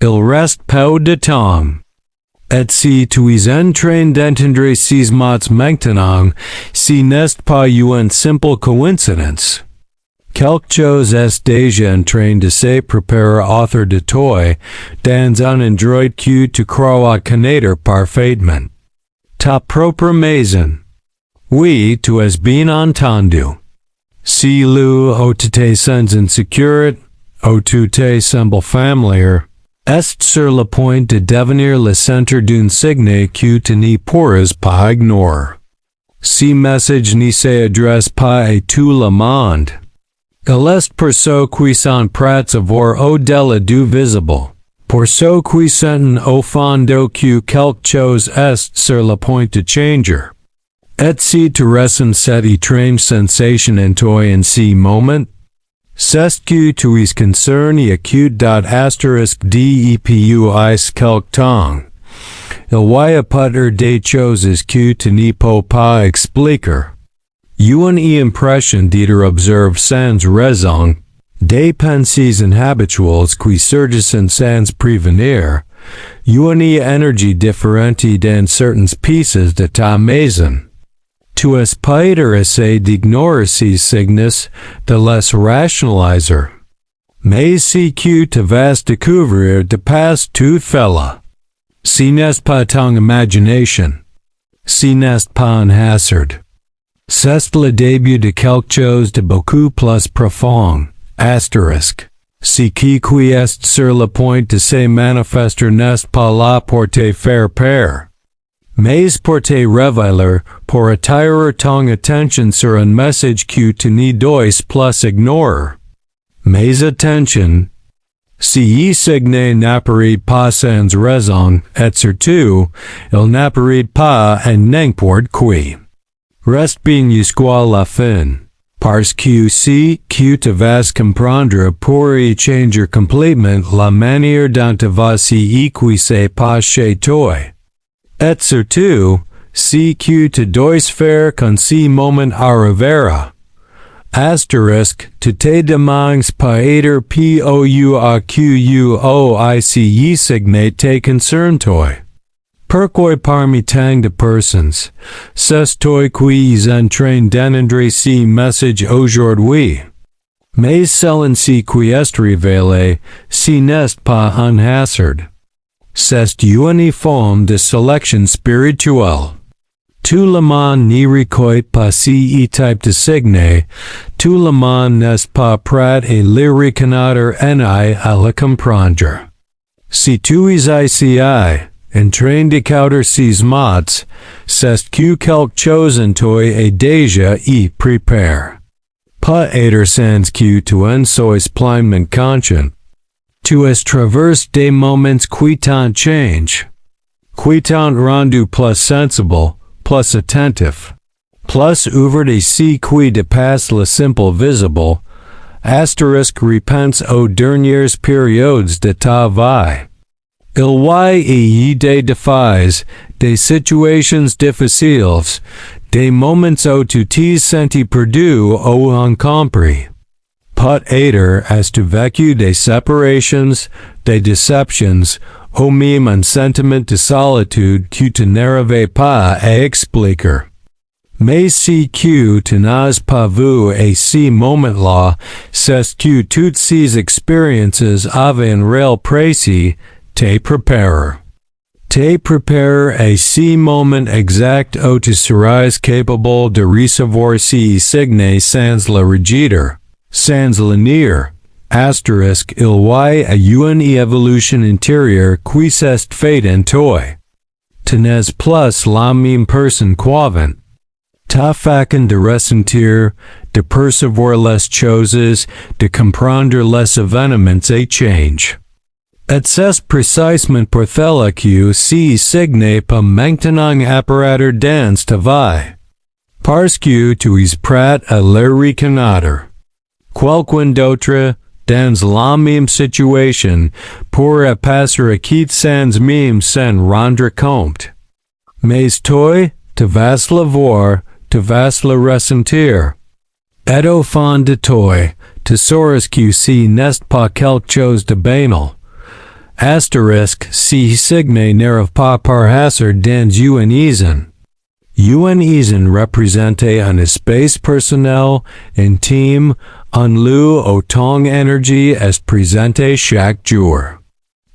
Il reste peu de temps. Et si tu es en train d'entendre ces mots maintenant, ce n'est pas une simple coïncidence. Quelque chose est déjà en train de se préparer autour de toi, dans un endroit que tu crois connaître parfaitement. Ta propre maison. Oui, tu as bien entendu. Si lieu où tu te sens insécure, où tu te sembles familier, est sur le point de devenir le centre d'une signe que tu ne pourras pas ignorer. Ce message ne s'adresse pas à tout le monde. Il est pour ceux qui sont prêts à voir au-delà du visible, pour ceux qui sentent au fond que quelque chose est sur le point de changer. Et si tu ressens cette étrange sensation en toi en ce moment, c'est que tu es concerné acute depuis quelque temps. Il y a peut-être des choses que tu ne peux pas expliquer. Une impression d'être observé sans raison, des pensées inhabituelles qui surgissent sans prévenir, une énergie différente dans certaines pièces de ta maison. Tu es peut-être assez d'ignorer ces signes, de les rationaliser. Mais ce que tu vas découvrir dépasse toute folie. Ce n'est pas ton imagination. Ce n'est pas un hasard. C'est le début de quelque chose de beaucoup plus profond. Asterisk. Ce qui est sur le point de se manifester n'est pas là pour te faire peur. Mais pour te révéler, pour attirer ton attention sur un message que tu ne dois plus ignorer. Mais attention, si signe n'apparaît pas sans raison, et surtout, il n'apparaît pas en n'importe quoi. Reste bien jusqu'à la fin, parce que si que tu vas comprendre pourrait changer complètement la manière dont tu vas y écouter pas chez toi. Et surtout, si que tu dois faire quand ce moment arrivera. Asterisk, tu te demandes peut-être pourquoi signe te concerne toi. Pourquoi parmi tant de personnes, c'est toi qui es en train d'entendre ce message aujourd'hui. Mais selon ce qui est révélé, ce n'est pas un hasard. C'est une forme de sélection spirituelle. Tout le monde ne recueille pas ce type de signe, tout le monde n'est pas prêt à le reconnaître ni à le comprendre. Si tu es ici, en train de d'écouter ces mots, c'est que quelque chose en toi est déjà y préparé. Peut-être sans que tu en sois pleinement conscient. Tu as traversé des moments qui t'ont changé, qui t'ont rendu plus sensible, plus attentif, plus ouvert à ce qui dépasse le simple visible, asterisk repense aux dernières périodes de ta vie. Il y a des défis, des situations difficiles, des moments où tu t'es senti perdu ou incompris. Peut-être as-tu vécu des séparations, des déceptions, ou même un sentiment de solitude que tu n'arrivais pas à expliquer. Mais si que tu n'as pas vu à ce moment-là, c'est que toutes ces expériences avaient un réel précis, te préparer. Te préparer à ce moment exact où tu seras capable de recevoir ces signes sans le rejeter. Sans le nier, asterisk il y a une évolution intérieure qui s'est faite en toi. Tu n'es plus la même personne qu'avant. Ta façon de ressentir, de percevoir les choses, de comprendre les événements a changé. Et c'est précisément pour cela que ces signes peuvent maintenant apparaître dans ta vie. Parce que tu es prêt à les reconnaître. Quelqu'un d'autre, dans la même situation, pourrait passer à quitte sans même s'en rendre compte. Mais toi, tu vas le voir, tu vas le ressentir. Et au fond de toi, tu sauras que ce n'est pas quelque chose de banal. Asterisk, si signe nerav pa parhasser dans un représente un espace personnel, intime, en lieu autant énergie est présente chaque jour.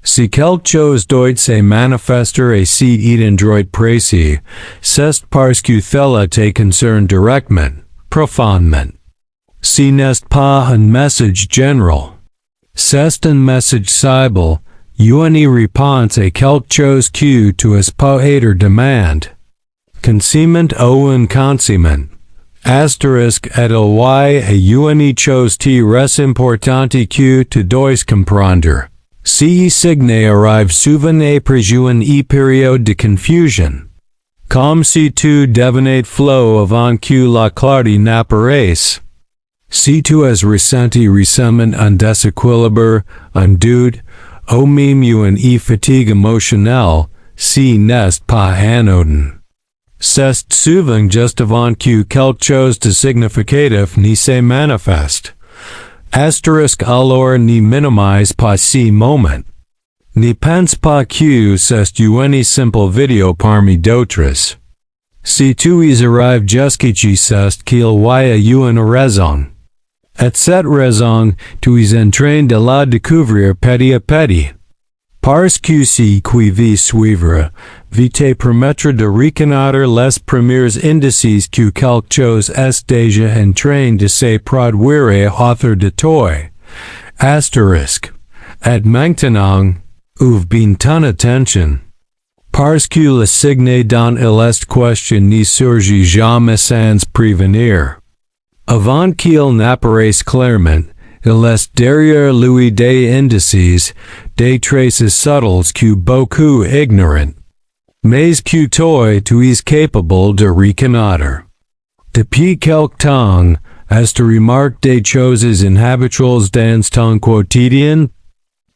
Si quelque chose doit se manifester et si idendroit précis, c'est parce que cela te concerne directement, profondément. Si n'est pas un message général, c'est un message cible, une réponse à quelque chose que tu es pas être demande. Conscient ou inconscient. Asterisk et y a une chose qui res importante que tu dois comprendre. Si signe arrive souvent après une période de confusion. Comme si tu devenais flot avant que la clarté n'apparaisse. Si tu as ressenti récemment un déséquilibre, un doute, ou même une fatigue émotionnelle, si n'est pas anodin. C'est souvent juste avant que quelque chose de significatif ne se manifeste. Asterisk alors ne minimise pas ce moment. Ne pense pas que c'est une simple vidéo parmi d'autres. Si tu y arrives jusqu'ici c'est qu'il y a une raison. Et cette raison, tu es en train de la découvrir petit à petit. Parce que si qui vi suivre, vi te permettre de reconnaître les premiers indices que quelque chose est déjà en train de se produire autour de toi. Asterisk. Et maintenant, ouvre bien ton attention. Parce que le signe dont il est question ne surgit jamais sans prévenir. Avant qu'il n'apparaisse clairement, il est derrière lui des indices, des traces subtles que beaucoup ignorent. Mais que toi tu es capable de reconnaître. Depuis quelque temps, as tu remarques des choses inhabituelles dans ton quotidien?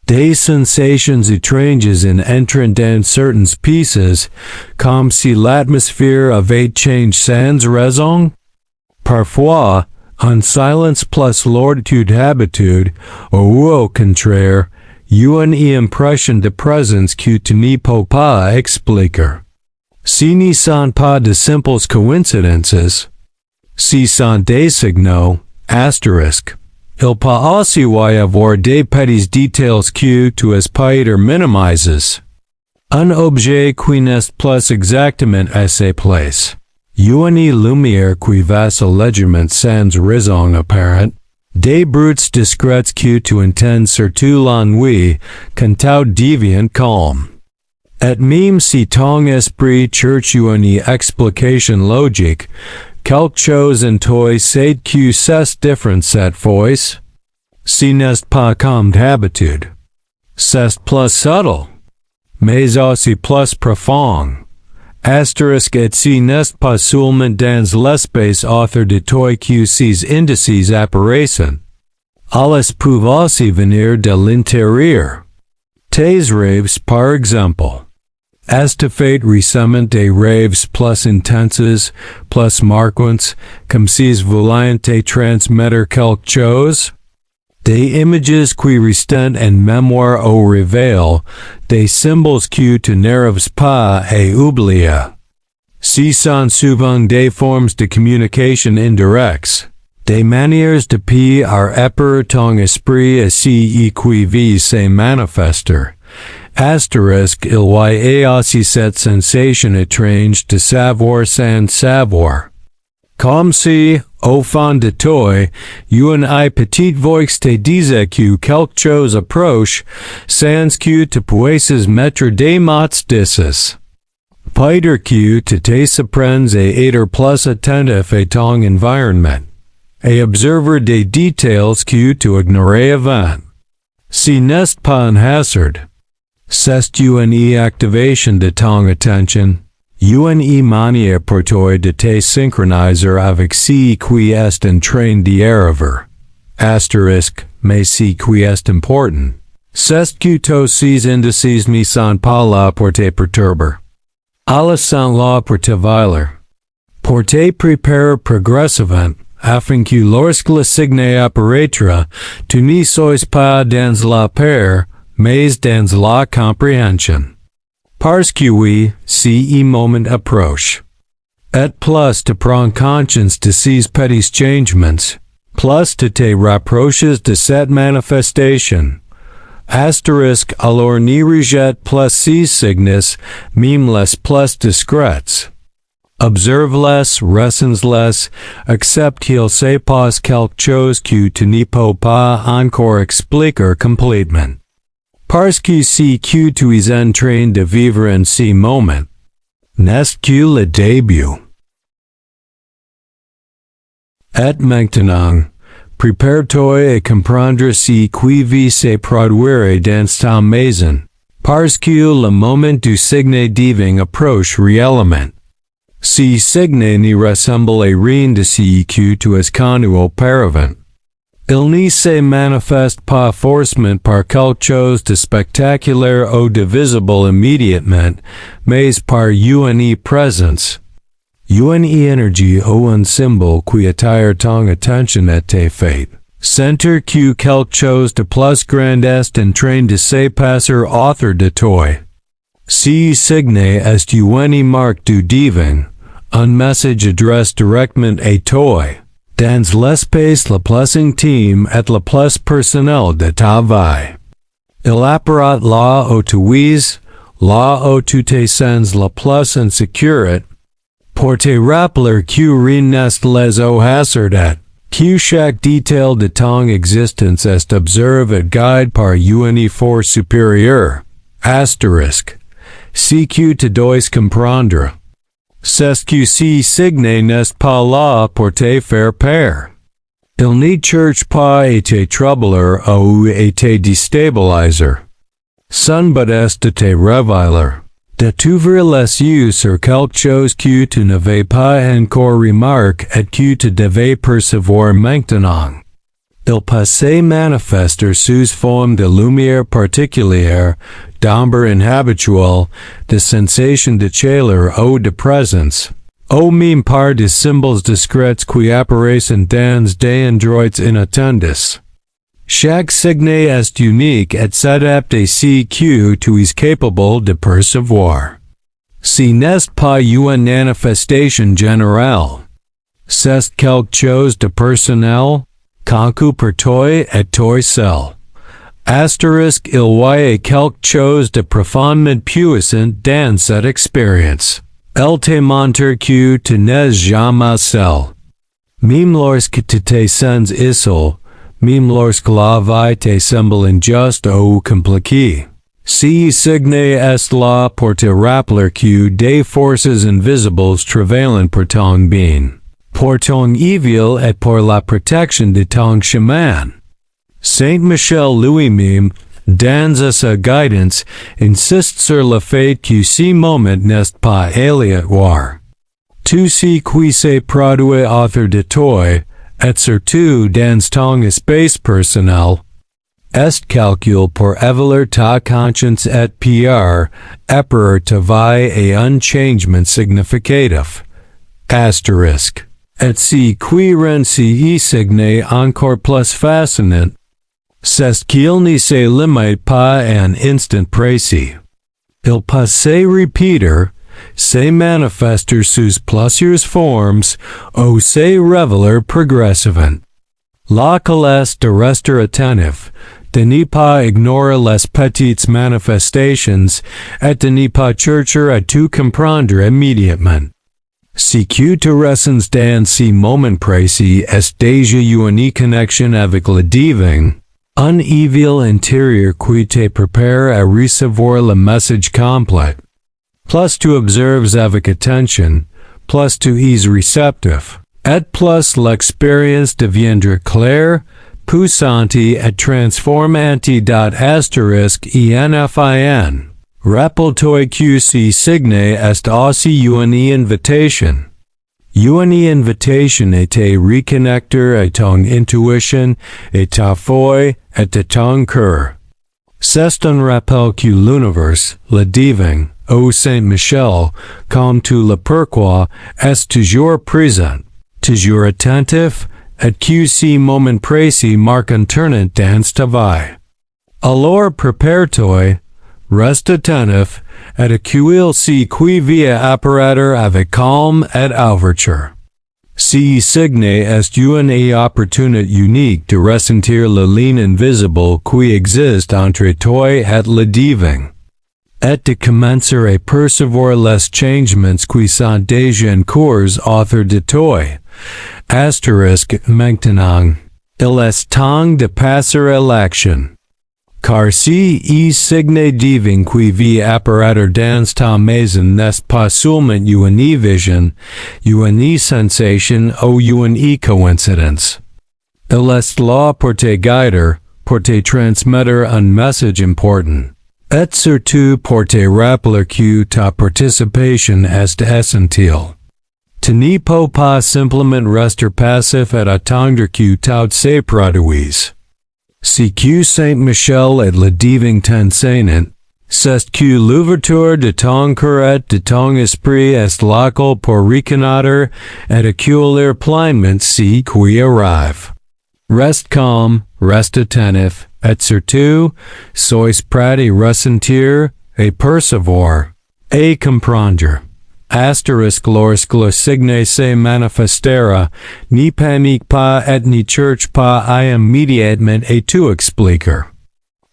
Des sensations étranges en entrant dans certaines pieces, comme si l'atmosphère avait changé sans raison? Parfois, en silence plus l'ortitude habitude, ou au contraire, une impression de présence que tu ne peux pas expliquer. Ce ne sont pas de simples coïncidences. Ce sont des signaux, asterisk. Il peut aussi y avoir des petits détails que tu espères minimises. Un objet qui n'est plus exactement à sa place. Une lumière qui vacille légèrement sans raison apparente. Des bruits discrets que tu entends surtout la nuit, quand tu deviens calme. Et même si ton esprit cherche une explication logique, quelque chose en toi sait que c'est différent cette fois. Ce n'est pas comme d'habitude. C'est plus subtle, mais aussi plus profond. Asterisk et si n'est pas seulement dans l'espace autour de toi que ces indices apparaissent. Elles peuvent aussi venir de l'intérieur. Tes rêves par exemple. As-tu fait récemment des rêves plus intenses, plus marquants, comme s'ils voulaient te transmettre quelque chose? Des images qui restent en mémoire au réveil, des symboles que tu n'arrives pas à oublier. Ce sont souvent des formes de communication indirectes, des manières de appeler ton esprit ainsi qui vit se manifester. Asterisk il y a aussi cette sensation étrange de savoir sans savoir. Comme si, au fond de toi, une petite voix te disait que quelque chose approche, sans que tu puisses mettre des mots dessus. Peut-être que tu te surprends à être plus attentif à ton environnement, et observer des détails que tu ignorais avant. Ce n'est pas un hasard. C'est une activation de ton attention. Une manière pour toi de te synchroniser avec ce qui est en train d'arriver. Asterisk, mais ce qui est important. C'est que tous ces indices ne sont pas là pour te perturber. Ils sont là pour te violer. Pour te préparer progressivement, afin que lorsque le signe apparaîtra, tu ne sois pas dans la peur, Mais dans la comprehension. Parce que ce moment approche. Et plus de prendre conscience de ces petits changements, plus de te rapproches de cette manifestation. Asterisk alors ni rejette plus ces signes, même les plus discrets. Observe-les, ressens-les, accepte qu'il se passe quelque chose que tu ne peux pas encore expliquer complètement. Parce que si que tu es en train de vivre en ce moment, n'est-ce que le début. Et maintenant, prépare-toi à comprendre ce qui va se produire dans ta maison, parce que le moment du signe divin approche réellement. Ce signe ne ressemble à rien de ce que tu as connu auparavant. Il ne se manifeste pas forcément par quelque chose de spectaculaire ou de visible immédiatement, mais par une présence. Une énergie ou un symbole qui attire ton attention et te fait sentir que quelque chose de plus grand est en train de se passer autour de toi. Ce signe est une marque du divin, un message adressé directement à toi, dans l'espace le plus intime et le plus personnel de ta vie. Il apparaît là où tu es, là où tu te sens le plus insécure, pour te rappeler que rien n'est les au hasard, que chaque détail de ton existence est observé et guidé par une force supérieure. Asterisk. Si que tu dois comprendre. C'est que ce signe n'est pas là pour te faire peur. Il ne cherche pas à te troubler ou à te déstabiliser. Son but est de te révéler. De t'ouvrir les yeux sur quelque chose que tu n'avais pas encore remarqué et que tu devais percevoir maintenant. Il peut se manifester sous forme de lumière particulière, d'ombre inhabituelle, de sensation de chaleur ou de présence, ou même par des symboles discrets qui apparaissent dans des endroits inattendus. Chaque signe est unique et s'adapte à ce que tu es capable de percevoir. Ce n'est pas une manifestation générale. C'est quelque chose de personnel, conçu pour toi et toi seul. Asterisk il y a quelque chose de profondément puissant dans cette expérience. Elle te montre que tu n'es jamais seul. Même lorsque tu te sens isolé, même lorsque la vie te semble injuste ou compliquée. Ce signe est là pour te rappeler que des forces invisibles travaillent pour ton bien, pour ton évil et pour la protection de ton chemin. Saint Michel lui-même, dans sa guidance, insiste sur le fait que ce moment n'est pas aléatoire. Tout ce qui se produit autour de toi, et surtout dans ton espace personnel, est calcul pour évaluer ta conscience et pour éparer ta vie à un changement significatif. Asterisk. Et ce qui rend ce signe encore plus fascinant, c'est qu'il ne se limite pas à un instant précis. Il peut se répéter, se manifester sous plusieurs formes, ou se révéler progressivement. La clé est de rester attentif, de ne pas ignorer les petites manifestations, et de ne pas chercher à tout comprendre immédiatement. Si que tu ressens dans ce moment précis est déjà une connexion avec le divin, un évil intérieur qui te prépare à recevoir le message complet. Plus tu observes avec attention, plus tu es réceptif, et plus l'expérience deviendra claire, puissante et transformante. Asterisk infin. Rappelle-toi que ce signe est aussi une invitation. Une invitation à te reconnecter à ton intuition, à ta foi et à ton cœur. C'est un rappel que l'univers, le divin, ô Saint Michel, comme tu le pourquoi, est toujours présent, toujours attentif, et que ce moment précis marque un tournant dans ta vie. Alors prépare-toi, reste attentif, et accueille ce qui vient apparaître avec calme et ouverture. Ce signe est une opportunité unique de ressentir la ligne invisible qui existe entre toi et le divin, et de commencer à percevoir les changements qui sont déjà en cours autour de toi. Maintenant, il est temps de passer à l'action. Car si signe divin qui vient apparaître dans ta maison n'est pas seulement une vision, une sensation ou une coïncidence. Il est là pour te guider, pour te transmettre un message important, et surtout pour te rappeler que ta participation est essentielle. Tu ne peux pas simplement rester passif et attendre que tout se produise. Si que Saint Michel et le divin t'enseignent, c'est que l'ouverture de ton cœur et de ton esprit est local pour reconnaître et accueillir pleinement ce qui arrive. Reste calme, reste attentif, et surtout, sois prêt à ressentir, et percevoir, et comprendre. Lorsque le signe se manifestera, ne panique pas et ne cherche pas immédiatement à tout expliquer.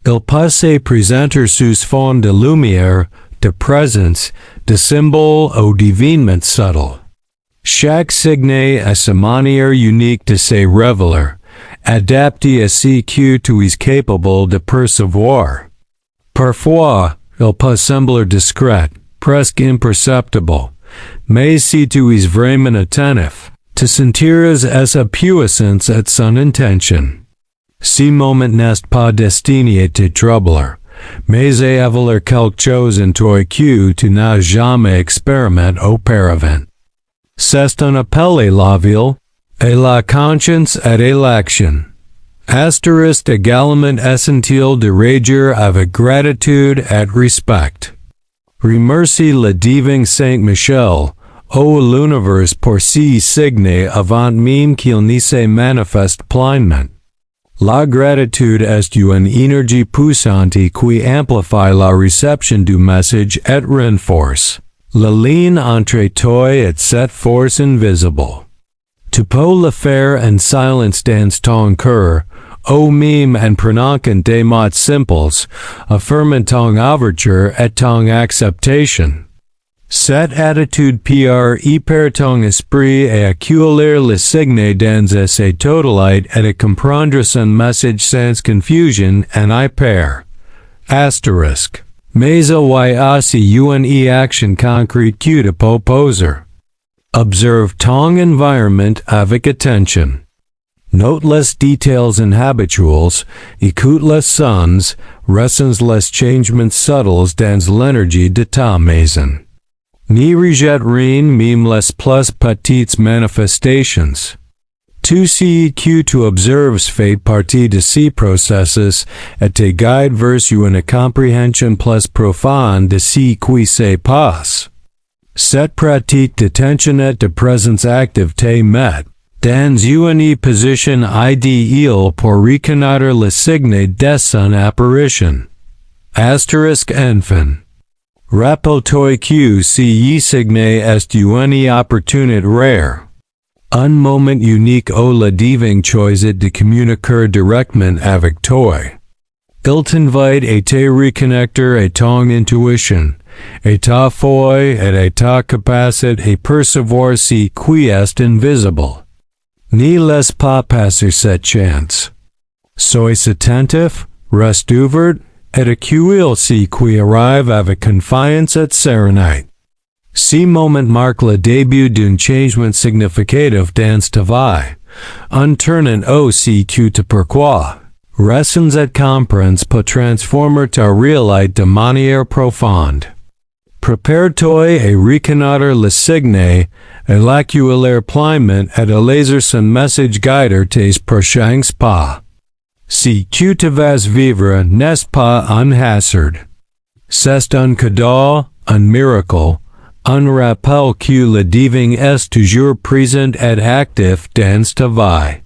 Il peut se présenter sous forme de lumière, de présence, de symbole ou d'événement subtil. Chaque signe a sa manière unique de se révéler, adapté à ce que tu es capable de percevoir. Parfois, il peut sembler discret, presque imperceptible, mais si tu es vraiment attentif, te sentiras sa puissance et son intention. Ce moment n'est pas destiné à te troubler, mais à avoir quelque chose en toi que tu n'as jamais expérimenté auparavant. C'est un appel à la ville, à la conscience et à l'action. Également essentiel de réagir avec gratitude et respect. Remercie le divin Saint Michel, ô l'univers pour ce signe avant même qu'il ne se manifeste pleinement. La gratitude est une énergie puissante qui amplifie la réception du message et renforce la ligne entre toi et cette force invisible. Tu peux le faire en silence dans ton cœur, ou même en prenant des mots simples, affirmant ton ouverture et ton acceptation. Cette attitude peut hyper ton esprit et accueillir le signe dans sa totalité et comprendre son message sans confusion en hyper. Mais il y a aussi une action concrète que tu peux poser. Observe ton environnement avec attention. Note les détails inhabituels, écoute les sons, ressens les changements subtils dans l'énergie de ta maison. Ne rejette rien même les plus petites manifestations. Tout ce que tu observes fait partie de ces processus et te guide vers une compréhension plus profonde de ce qui se passe. Cette pratique d'attention et de présence active te met dans une position idéale pour reconnaître le signe de son apparition. Enfin. Rappelle-toi que ce signe est une opportunité rare. Un moment unique où le divin choisit de communiquer directement avec toi. Il t'invite à te reconnecter à ton intuition, à ta foi et à ta capacité à percevoir ce qui est invisible. Ne laisse pas passer cette chance. Sois attentif, reste ouvert, et accueille ce qui arrive avec confiance et sérénité. Ce moment marque le début d'un changement significatif dans ta vie, un tournant au ce que tu pourquoi. Ressens et comprends peut transformer ta réalité de manière profonde. Prépare-toi à reconnaître le signe, à l'accueillir pleinement et à laisser son message guider tes prochains pas. Ce que tu vas vivre n'est pas un hasard. C'est un cadeau, un miracle, un rappel que le divin est toujours présent et actif dans ta vie.